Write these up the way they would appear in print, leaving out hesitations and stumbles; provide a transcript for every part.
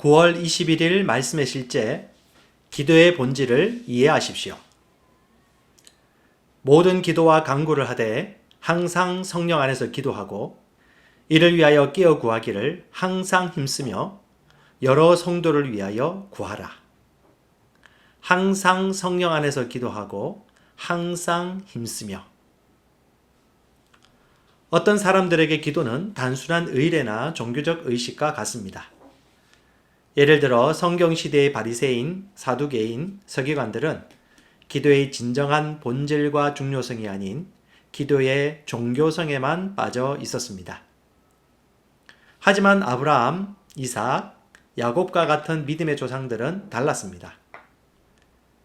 9월 21일 말씀의 실제, 기도의 본질을 이해하십시오. 모든 기도와 간구를 하되 항상 성령 안에서 기도하고 이를 위하여 깨어 구하기를 항상 힘쓰며 여러 성도를 위하여 구하라. 항상 성령 안에서 기도하고 항상 힘쓰며. 어떤 사람들에게 기도는 단순한 의례나 종교적 의식과 같습니다. 예를 들어 성경시대의 바리새인, 사두개인, 서기관들은 기도의 진정한 본질과 중요성이 아닌 기도의 종교성에만 빠져 있었습니다. 하지만 아브라함, 이삭, 야곱과 같은 믿음의 조상들은 달랐습니다.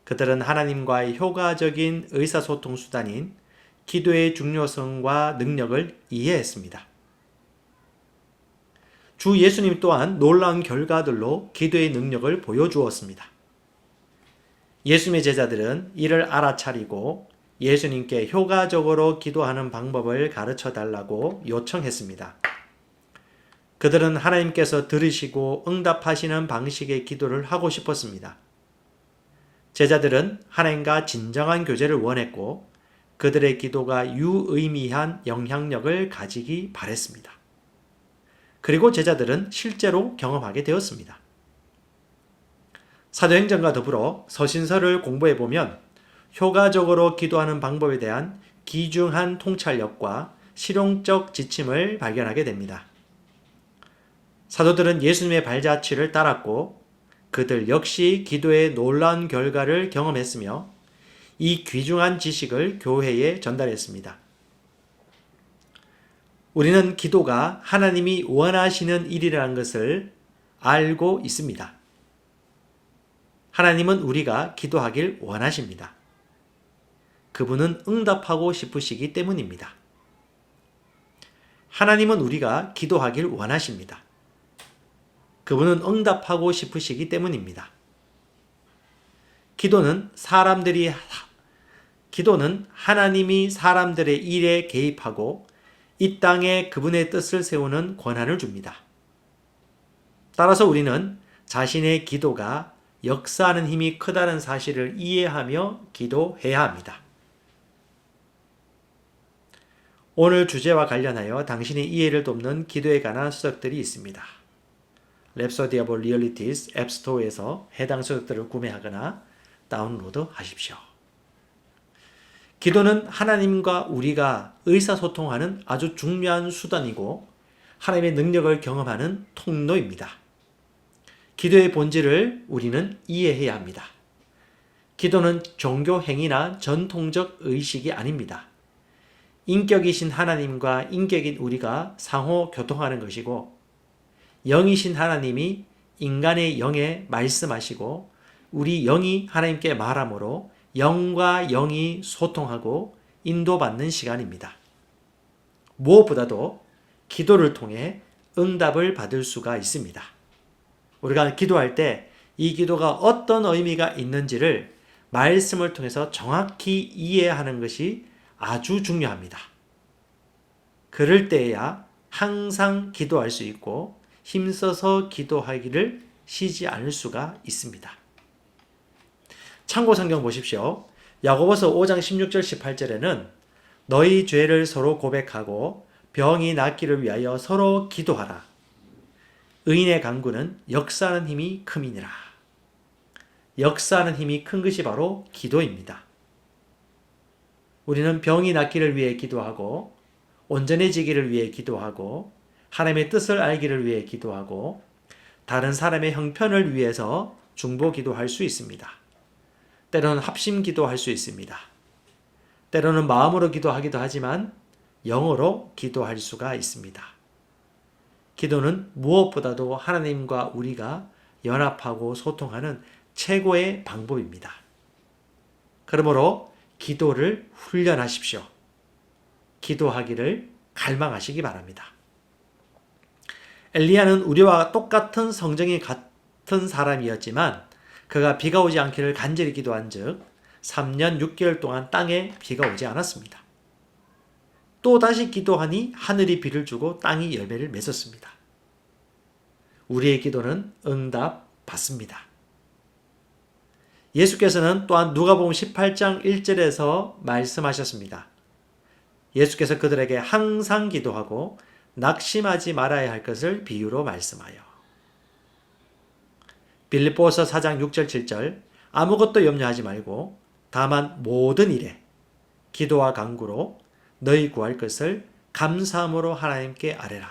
그들은 하나님과의 효과적인 의사소통 수단인 기도의 중요성과 능력을 이해했습니다. 주 예수님 또한 놀라운 결과들로 기도의 능력을 보여주었습니다. 예수님의 제자들은 이를 알아차리고 예수님께 효과적으로 기도하는 방법을 가르쳐 달라고 요청했습니다. 그들은 하나님께서 들으시고 응답하시는 방식의 기도를 하고 싶었습니다. 제자들은 하나님과 진정한 교제를 원했고 그들의 기도가 유의미한 영향력을 가지기 바랬습니다. 그리고 제자들은 실제로 경험하게 되었습니다. 사도행전과 더불어 서신서를 공부해보면 효과적으로 기도하는 방법에 대한 귀중한 통찰력과 실용적 지침을 발견하게 됩니다. 사도들은 예수님의 발자취를 따랐고 그들 역시 기도의 놀라운 결과를 경험했으며 이 귀중한 지식을 교회에 전달했습니다. 우리는 기도가 하나님이 원하시는 일이라는 것을 알고 있습니다. 하나님은 우리가 기도하길 원하십니다. 그분은 응답하고 싶으시기 때문입니다. 하나님은 우리가 기도하길 원하십니다. 그분은 응답하고 싶으시기 때문입니다. 기도는 하나님이 사람들의 일에 개입하고 이 땅에 그분의 뜻을 세우는 권한을 줍니다. 따라서 우리는 자신의 기도가 역사하는 힘이 크다는 사실을 이해하며 기도해야 합니다. 오늘 주제와 관련하여 당신의 이해를 돕는 기도에 관한 수석들이 있습니다. Rhapsody of Realities 앱스토어에서 해당 수석들을 구매하거나 다운로드 하십시오. 기도는 하나님과 우리가 의사소통하는 아주 중요한 수단이고 하나님의 능력을 경험하는 통로입니다. 기도의 본질을 우리는 이해해야 합니다. 기도는 종교 행위나 전통적 의식이 아닙니다. 인격이신 하나님과 인격인 우리가 상호 교통하는 것이고 영이신 하나님이 인간의 영에 말씀하시고 우리 영이 하나님께 말함으로 영과 영이 소통하고 인도받는 시간입니다. 무엇보다도 기도를 통해 응답을 받을 수가 있습니다. 우리가 기도할 때 이 기도가 어떤 의미가 있는지를 말씀을 통해서 정확히 이해하는 것이 아주 중요합니다. 그럴 때에야 항상 기도할 수 있고 힘써서 기도하기를 쉬지 않을 수가 있습니다. 참고 성경 보십시오. 야고보서 5장 16절 18절에는 너희 죄를 서로 고백하고 병이 낫기를 위하여 서로 기도하라. 의인의 간구는 역사하는 힘이 큼이니라. 역사하는 힘이 큰 것이 바로 기도입니다. 우리는 병이 낫기를 위해 기도하고 온전해지기를 위해 기도하고 하나님의 뜻을 알기를 위해 기도하고 다른 사람의 형편을 위해서 중보 기도할 수 있습니다. 때로는 합심 기도할 수 있습니다. 때로는 마음으로 기도하기도 하지만 영어로 기도할 수가 있습니다. 기도는 무엇보다도 하나님과 우리가 연합하고 소통하는 최고의 방법입니다. 그러므로 기도를 훈련하십시오. 기도하기를 갈망하시기 바랍니다. 엘리야는 우리와 똑같은 성정이 같은 사람이었지만 그가 비가 오지 않기를 간절히 기도한 즉 3년 6개월 동안 땅에 비가 오지 않았습니다. 또 다시 기도하니 하늘이 비를 주고 땅이 열매를 맺었습니다. 우리의 기도는 응답받습니다. 예수께서는 또한 누가복음 18장 1절에서 말씀하셨습니다. 예수께서 그들에게 항상 기도하고 낙심하지 말아야 할 것을 비유로 말씀하여. 빌립보서 4장 6절 7절 아무것도 염려하지 말고 다만 모든 일에 기도와 간구로 너희 구할 것을 감사함으로 하나님께 아뢰라.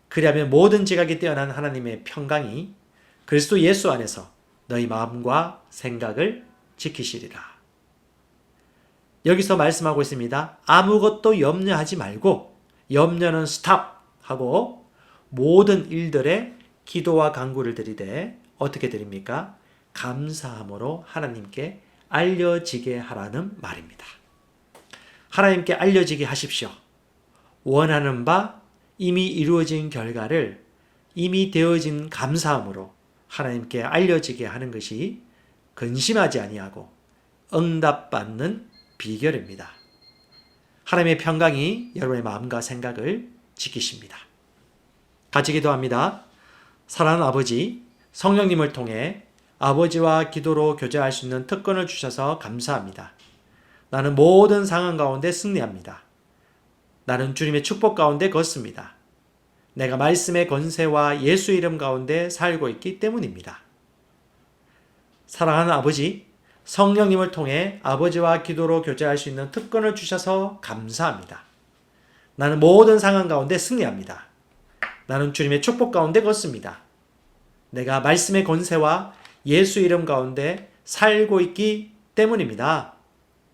그리하면 모든 지각이 뛰어난 하나님의 평강이 그리스도 예수 안에서 너희 마음과 생각을 지키시리라. 여기서 말씀하고 있습니다. 아무것도 염려하지 말고 염려는 스탑 하고 모든 일들에 기도와 간구를 드리되 어떻게 드립니까? 감사함으로 하나님께 알려지게 하라는 말입니다. 하나님께 알려지게 하십시오. 원하는 바 이미 이루어진 결과를 이미 되어진 감사함으로 하나님께 알려지게 하는 것이 근심하지 아니하고 응답받는 비결입니다. 하나님의 평강이 여러분의 마음과 생각을 지키십니다. 같이 기도합니다. 사랑하는 아버지, 성령님을 통해 아버지와 기도로 교제할 수 있는 특권을 주셔서 감사합니다. 나는 모든 상황 가운데 승리합니다. 나는 주님의 축복 가운데 걷습니다. 내가 말씀의 권세와 예수 이름 가운데 살고 있기 때문입니다. 사랑하는 아버지, 성령님을 통해 아버지와 기도로 교제할 수 있는 특권을 주셔서 감사합니다. 나는 모든 상황 가운데 승리합니다. 나는 주님의 축복 가운데 걷습니다. 내가 말씀의 권세와 예수 이름 가운데 살고 있기 때문입니다.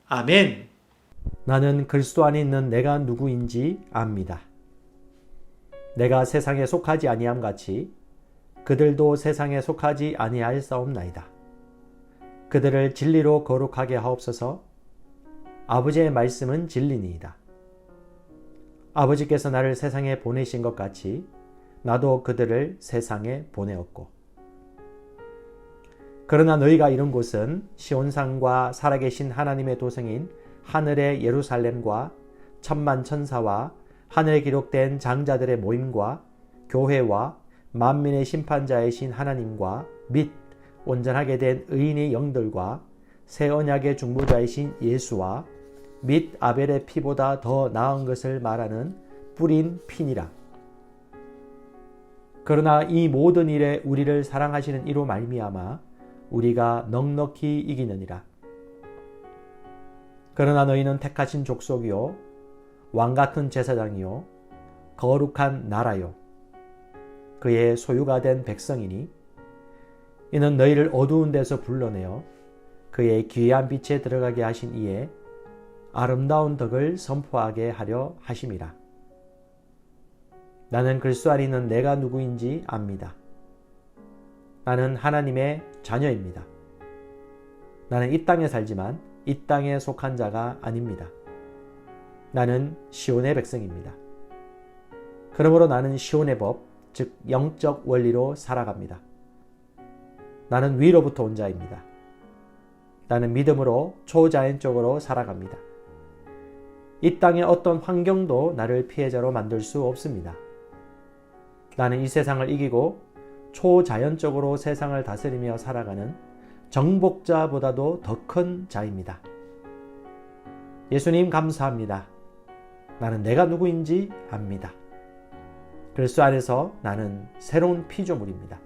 아멘. 나는 그리스도 안에 있는 내가 누구인지 압니다. 내가 세상에 속하지 아니함 같이 그들도 세상에 속하지 아니하였사옵나이다. 그들을 진리로 거룩하게 하옵소서. 아버지의 말씀은 진리니이다. 아버지께서 나를 세상에 보내신 것 같이 나도 그들을 세상에 보내었고, 그러나 너희가 이룬 곳은 시온산과 살아계신 하나님의 도성인 하늘의 예루살렘과 천만 천사와 하늘에 기록된 장자들의 모임과 교회와 만민의 심판자이신 하나님과 및 온전하게 된 의인의 영들과 새 언약의 중보자이신 예수와 및 아벨의 피보다 더 나은 것을 말하는 뿌린 피니라. 그러나 이 모든 일에 우리를 사랑하시는 이로 말미암아 우리가 넉넉히 이기느니라. 그러나 너희는 택하신 족속이요 왕같은 제사장이요 거룩한 나라요 그의 소유가 된 백성이니 이는 너희를 어두운 데서 불러내어 그의 귀한 빛에 들어가게 하신 이에 아름다운 덕을 선포하게 하려 하심이라. 나는 그리스도 안에 있는 내가 누구인지 압니다. 나는 하나님의 자녀입니다. 나는 이 땅에 살지만 이 땅에 속한 자가 아닙니다. 나는 시온의 백성입니다. 그러므로 나는 시온의 법, 즉 영적 원리로 살아갑니다. 나는 위로부터 온 자입니다. 나는 믿음으로 초자연적으로 살아갑니다. 이 땅의 어떤 환경도 나를 피해자로 만들 수 없습니다. 나는 이 세상을 이기고 초자연적으로 세상을 다스리며 살아가는 정복자보다도 더 큰 자입니다. 예수님 감사합니다. 나는 내가 누구인지 압니다. 그리스도 안에서 나는 새로운 피조물입니다.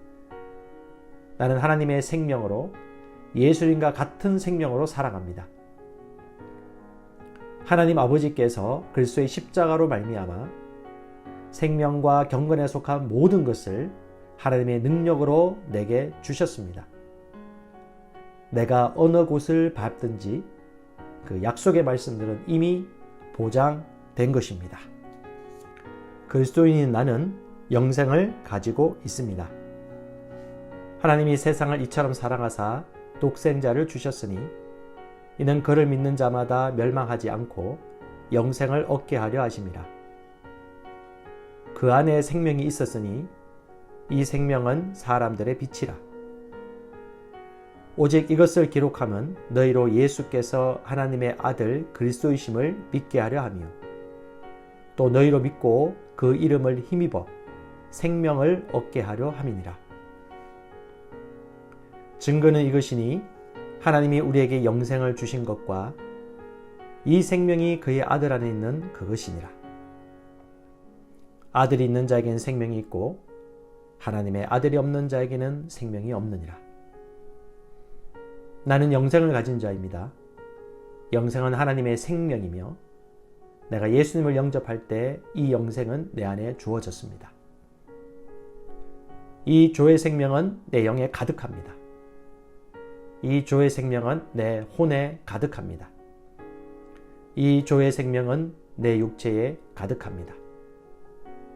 나는 하나님의 생명으로 예수님과 같은 생명으로 살아갑니다. 하나님 아버지께서 그리스도의 십자가로 말미암아 생명과 경건에 속한 모든 것을 하나님의 능력으로 내게 주셨습니다. 내가 어느 곳을 밟든지 그 약속의 말씀들은 이미 보장된 것입니다. 그리스도인인 나는 영생을 가지고 있습니다. 하나님이 세상을 이처럼 사랑하사 독생자를 주셨으니 이는 그를 믿는 자마다 멸망하지 않고 영생을 얻게 하려 하심이라. 그 안에 생명이 있었으니 이 생명은 사람들의 빛이라. 오직 이것을 기록함은 너희로 예수께서 하나님의 아들 그리스도이심을 믿게 하려 하며 또 너희로 믿고 그 이름을 힘입어 생명을 얻게 하려 함이니라. 증거는 이것이니 하나님이 우리에게 영생을 주신 것과 이 생명이 그의 아들 안에 있는 그것이니라. 아들이 있는 자에게는 생명이 있고 하나님의 아들이 없는 자에게는 생명이 없느니라. 나는 영생을 가진 자입니다. 영생은 하나님의 생명이며 내가 예수님을 영접할 때 이 영생은 내 안에 주어졌습니다. 이 조의 생명은 내 영에 가득합니다. 이 조의 생명은 내 혼에 가득합니다. 이 조의 생명은 내 육체에 가득합니다.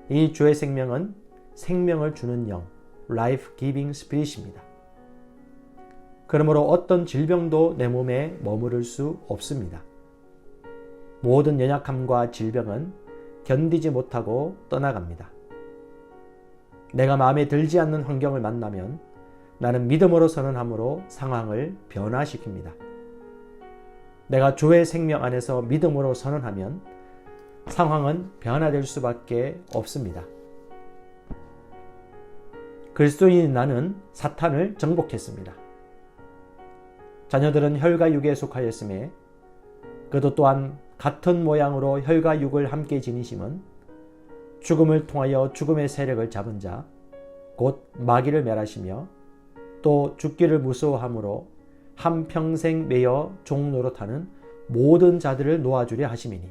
이 조의 생명은 생명을 주는 영, Life Giving Spirit입니다. 그러므로 어떤 질병도 내 몸에 머무를 수 없습니다. 모든 연약함과 질병은 견디지 못하고 떠나갑니다. 내가 마음에 들지 않는 환경을 만나면 나는 믿음으로 선언함으로 상황을 변화시킵니다. 내가 주의 생명 안에서 믿음으로 선언하면 상황은 변화될 수밖에 없습니다. 그리스도인인 나는 사탄을 정복했습니다. 자녀들은 혈과 육에 속하였음에 그도 또한 같은 모양으로 혈과 육을 함께 지니심은 죽음을 통하여 죽음의 세력을 잡은 자, 곧 마귀를 멸하시며 또 죽기를 무서워함으로 한평생 매여 종노릇하는 모든 자들을 놓아주려 하심이니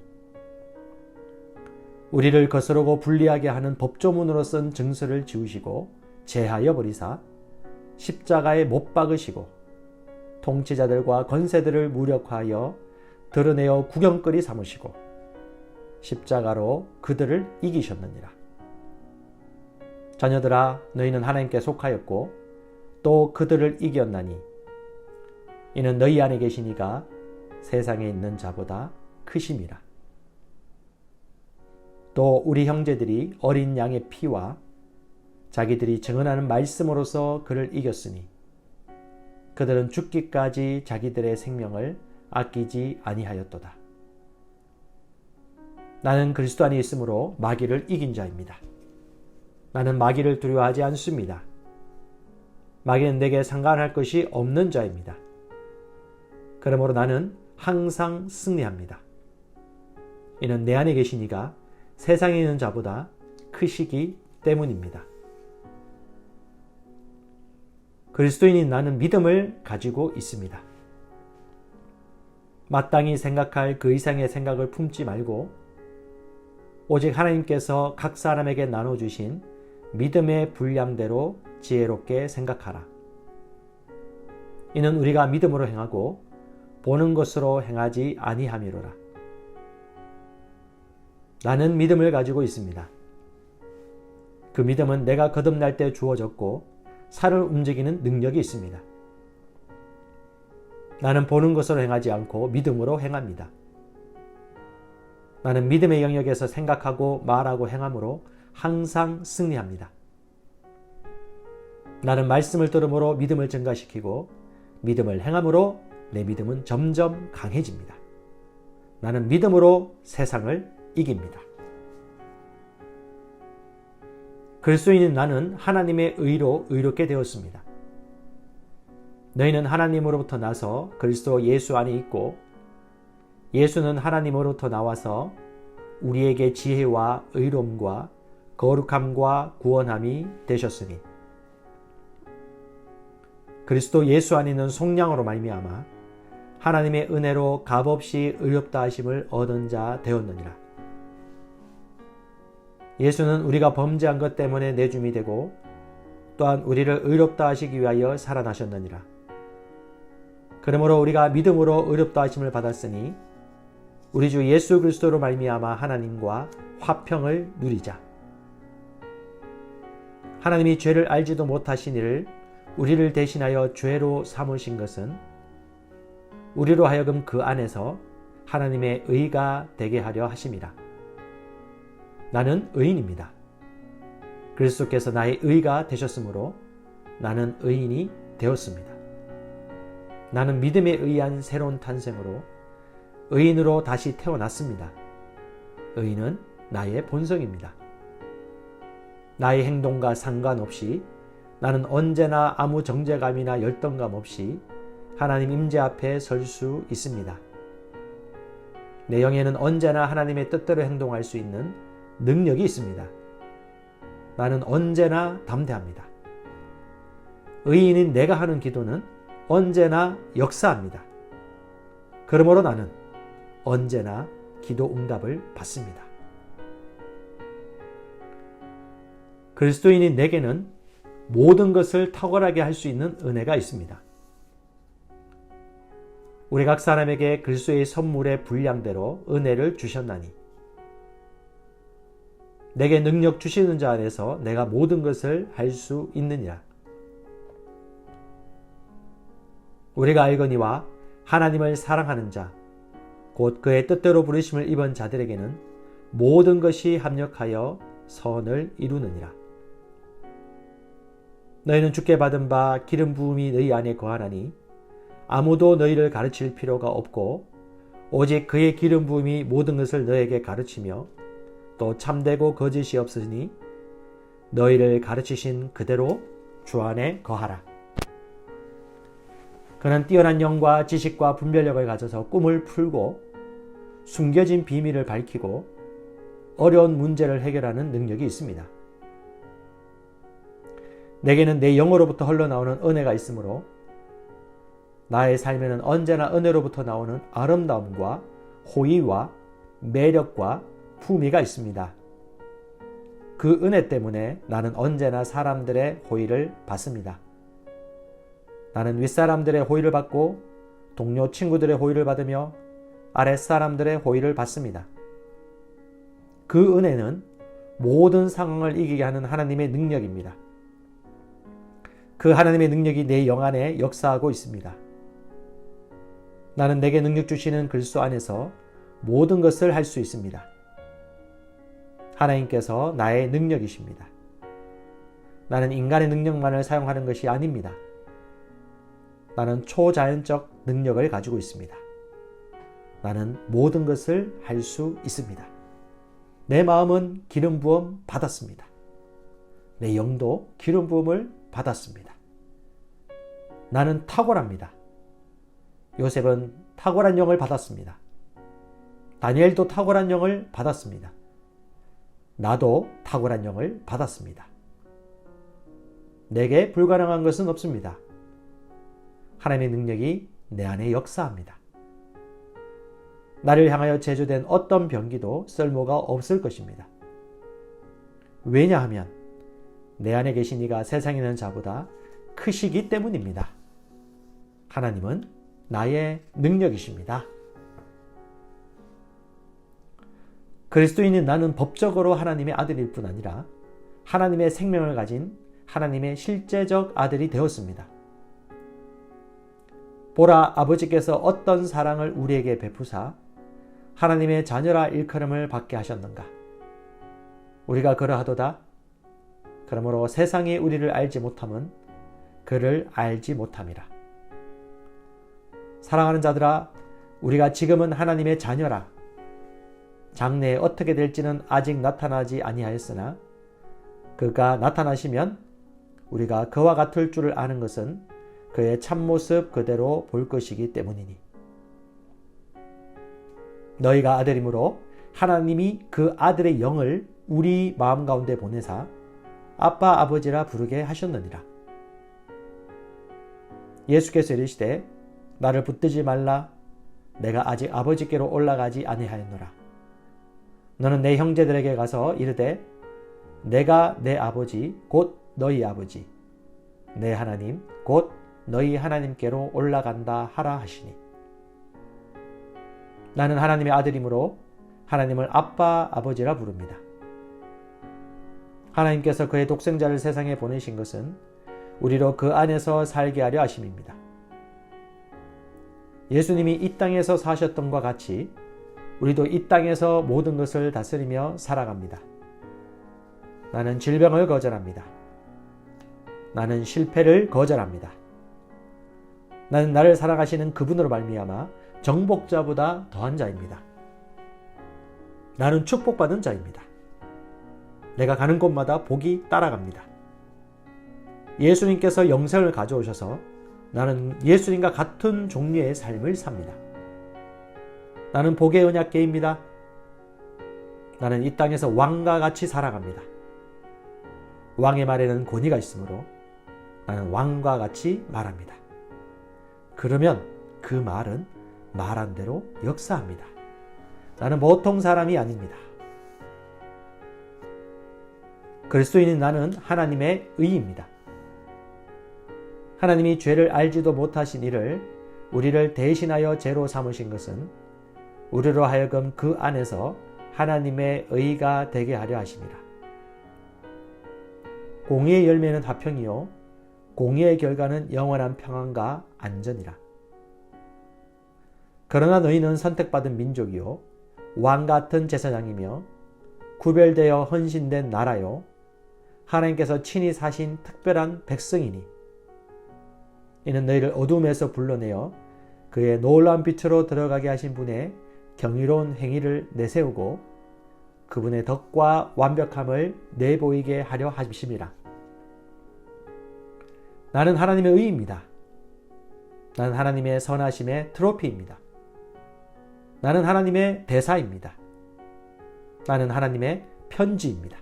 우리를 거스르고 불리하게 하는 법조문으로 쓴 증서를 지우시고 제하여 버리사 십자가에 못 박으시고 통치자들과 권세들을 무력화하여 드러내어 구경거리 삼으시고 십자가로 그들을 이기셨느니라. 자녀들아, 너희는 하나님께 속하였고 또 그들을 이겼나니 이는 너희 안에 계신 이가 세상에 있는 자보다 크심이라. 또 우리 형제들이 어린 양의 피와 자기들이 증언하는 말씀으로서 그를 이겼으니 그들은 죽기까지 자기들의 생명을 아끼지 아니하였도다. 나는 그리스도 안에 있으므로 마귀를 이긴 자입니다. 나는 마귀를 두려워하지 않습니다. 마귀는 내게 상관할 것이 없는 자입니다. 그러므로 나는 항상 승리합니다. 이는 내 안에 계신 이가 세상에 있는 자보다 크시기 때문입니다. 그리스도인인 나는 믿음을 가지고 있습니다. 마땅히 생각할 그 이상의 생각을 품지 말고 오직 하나님께서 각 사람에게 나눠주신 믿음의 분량대로 지혜롭게 생각하라. 이는 우리가 믿음으로 행하고 보는 것으로 행하지 아니함이로라. 나는 믿음을 가지고 있습니다. 그 믿음은 내가 거듭날 때 주어졌고 살을 움직이는 능력이 있습니다. 나는 보는 것으로 행하지 않고 믿음으로 행합니다. 나는 믿음의 영역에서 생각하고 말하고 행함으로 항상 승리합니다. 나는 말씀을 들음으로 믿음을 증가시키고 믿음을 행함으로 내 믿음은 점점 강해집니다. 나는 믿음으로 세상을 이깁니다. 그리스도인인 나는 하나님의 의로 의롭게 되었습니다. 너희는 하나님으로부터 나서 그리스도 예수 안에 있고 예수는 하나님으로부터 나와서 우리에게 지혜와 의로움과 거룩함과 구원함이 되셨으니 그리스도 예수 안에 있는 속량으로 말미암아 하나님의 은혜로 값없이 의롭다 하심을 얻은 자 되었느니라. 예수는 우리가 범죄한 것 때문에 내줌이 되고 또한 우리를 의롭다 하시기 위하여 살아나셨느니라. 그러므로 우리가 믿음으로 의롭다 하심을 받았으니 우리 주 예수 그리스도로 말미암아 하나님과 화평을 누리자. 하나님이 죄를 알지도 못하신 이를 우리를 대신하여 죄로 삼으신 것은 우리로 하여금 그 안에서 하나님의 의가 되게 하려 하심이라. 나는 의인입니다. 그리스도께서 나의 의가 되셨으므로 나는 의인이 되었습니다. 나는 믿음에 의한 새로운 탄생으로 의인으로 다시 태어났습니다. 의인은 나의 본성입니다. 나의 행동과 상관없이 나는 언제나 아무 정죄감이나 열등감 없이 하나님 임재 앞에 설 수 있습니다. 내 영에는 언제나 하나님의 뜻대로 행동할 수 있는 능력이 있습니다. 나는 언제나 담대합니다. 의인인 내가 하는 기도는 언제나 역사합니다. 그러므로 나는 언제나 기도 응답을 받습니다. 그리스도인인 내게는 모든 것을 탁월하게 할 수 있는 은혜가 있습니다. 우리 각 사람에게 그리스도의 선물의 분량대로 은혜를 주셨나니 내게 능력 주시는 자 안에서 내가 모든 것을 할 수 있느니라. 우리가 알거니와 하나님을 사랑하는 자, 곧 그의 뜻대로 부르심을 입은 자들에게는 모든 것이 합력하여 선을 이루느니라. 너희는 주께 받은 바 기름 부음이 너희 안에 거하나니 아무도 너희를 가르칠 필요가 없고 오직 그의 기름 부음이 모든 것을 너에게 가르치며 또 참되고 거짓이 없으니 너희를 가르치신 그대로 주 안에 거하라. 그는 뛰어난 영과 지식과 분별력을 가져서 꿈을 풀고 숨겨진 비밀을 밝히고 어려운 문제를 해결하는 능력이 있습니다. 내게는 내 영으로부터 흘러나오는 은혜가 있으므로 나의 삶에는 언제나 은혜로부터 나오는 아름다움과 호의와 매력과 품위가 있습니다. 그 은혜 때문에 나는 언제나 사람들의 호의를 받습니다. 나는 윗사람들의 호의를 받고 동료 친구들의 호의를 받으며 아랫사람들의 호의를 받습니다. 그 은혜는 모든 상황을 이기게 하는 하나님의 능력입니다. 그 하나님의 능력이 내 영 안에 역사하고 있습니다. 나는 내게 능력 주시는 그리스도 안에서 모든 것을 할 수 있습니다. 하나님께서 나의 능력이십니다. 나는 인간의 능력만을 사용하는 것이 아닙니다. 나는 초자연적 능력을 가지고 있습니다. 나는 모든 것을 할 수 있습니다. 내 마음은 기름 부음 받았습니다. 내 영도 기름 부음을 받았습니다. 나는 탁월합니다. 요셉은 탁월한 영을 받았습니다. 다니엘도 탁월한 영을 받았습니다. 나도 탁월한 영을 받았습니다. 내게 불가능한 것은 없습니다. 하나님의 능력이 내 안에 역사합니다. 나를 향하여 제조된 어떤 병기도 쓸모가 없을 것입니다. 왜냐하면 내 안에 계신 이가 세상에 있는 자보다 크시기 때문입니다. 하나님은 나의 능력이십니다. 그리스도인인 나는 법적으로 하나님의 아들일 뿐 아니라 하나님의 생명을 가진 하나님의 실제적 아들이 되었습니다. 보라, 아버지께서 어떤 사랑을 우리에게 베푸사 하나님의 자녀라 일컬음을 받게 하셨는가. 우리가 그러하도다. 그러므로 세상이 우리를 알지 못함은 그를 알지 못함이라. 사랑하는 자들아, 우리가 지금은 하나님의 자녀라. 장래에 어떻게 될지는 아직 나타나지 아니하였으나 그가 나타나시면 우리가 그와 같을 줄을 아는 것은 그의 참모습 그대로 볼 것이기 때문이니. 너희가 아들이므로 하나님이 그 아들의 영을 우리 마음 가운데 보내사 아빠 아버지라 부르게 하셨느니라. 예수께서 이르시되 나를 붙들지 말라. 내가 아직 아버지께로 올라가지 아니하였노라. 너는 내 형제들에게 가서 이르되 내가 내 아버지 곧 너희 아버지 내 하나님 곧 너희 하나님께로 올라간다 하라 하시니. 나는 하나님의 아들이므로 하나님을 아빠 아버지라 부릅니다. 하나님께서 그의 독생자를 세상에 보내신 것은 우리로 그 안에서 살게 하려 하심입니다. 예수님이 이 땅에서 사셨던 것과 같이 우리도 이 땅에서 모든 것을 다스리며 살아갑니다. 나는 질병을 거절합니다. 나는 실패를 거절합니다. 나는 나를 사랑하시는 그분으로 말미암아 정복자보다 더한 자입니다. 나는 축복받은 자입니다. 내가 가는 곳마다 복이 따라갑니다. 예수님께서 영생을 가져오셔서 나는 예수님과 같은 종류의 삶을 삽니다. 나는 복의 언약궤입니다. 나는 이 땅에서 왕과 같이 살아갑니다. 왕의 말에는 권위가 있으므로 나는 왕과 같이 말합니다. 그러면 그 말은 말한 대로 역사합니다. 나는 보통 사람이 아닙니다. 그리스도인인 나는 하나님의 의입니다. 하나님이 죄를 알지도 못하신 이를 우리를 대신하여 죄로 삼으신 것은 우리로 하여금 그 안에서 하나님의 의가 되게 하려 하심이라. 공의의 열매는 화평이요 공의의 결과는 영원한 평안과 안전이라. 그러나 너희는 선택받은 민족이요 왕 같은 제사장이며 구별되어 헌신된 나라요 하나님께서 친히 사신 특별한 백성이니 이는 너희를 어둠에서 불러내어 그의 놀라운 빛으로 들어가게 하신 분의 경이로운 행위를 내세우고 그분의 덕과 완벽함을 내보이게 하려 하심이라. 나는 하나님의 의입니다. 나는 하나님의 선하심의 트로피입니다. 나는 하나님의 대사입니다. 나는 하나님의 편지입니다.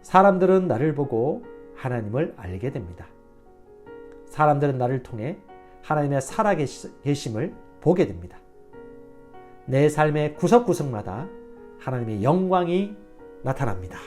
사람들은 나를 보고 하나님을 알게 됩니다. 사람들은 나를 통해 하나님의 살아계심을 보게 됩니다. 내 삶의 구석구석마다 하나님의 영광이 나타납니다.